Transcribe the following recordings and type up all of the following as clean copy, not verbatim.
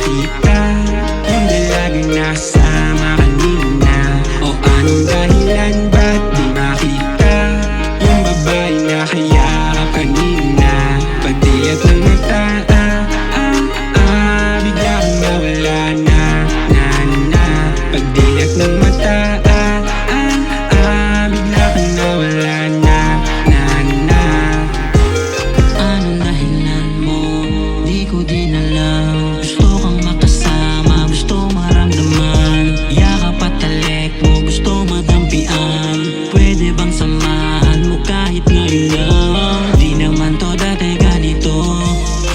makita yung dalagang nakasama kanina? O anong dahilan ba't di makita yung babae na kayakap kanina? Pagdilat ng mata, bigla kang nawala na. Pagdilat ng mata, bigla kang nawala na. Anong dahilan mo? Di ko din alam. Gusto kang makasama, gusto maramdaman. Yakap at talik mo, gusto madampian. Pwede bang samahan mo kahit ngayon lang? Di naman to dati ganito.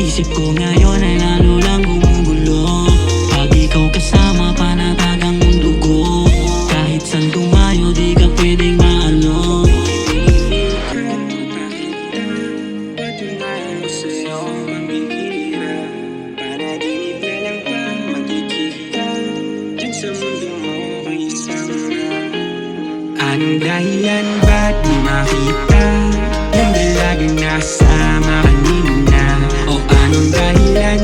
Isip ko ngayon ay lalo lang gumugulo. Pag ikaw kasama, panatag ang mundo ko. Kahit saan tumayo, di ka pwedeng maano. Patunayan ko sa'yo mamihira. Panaginip na lang pa magkikita dyan sa mundo mo kang isama. Anong dahilan ba't di makita yung dalagang nakasama kanina? O anong dahilan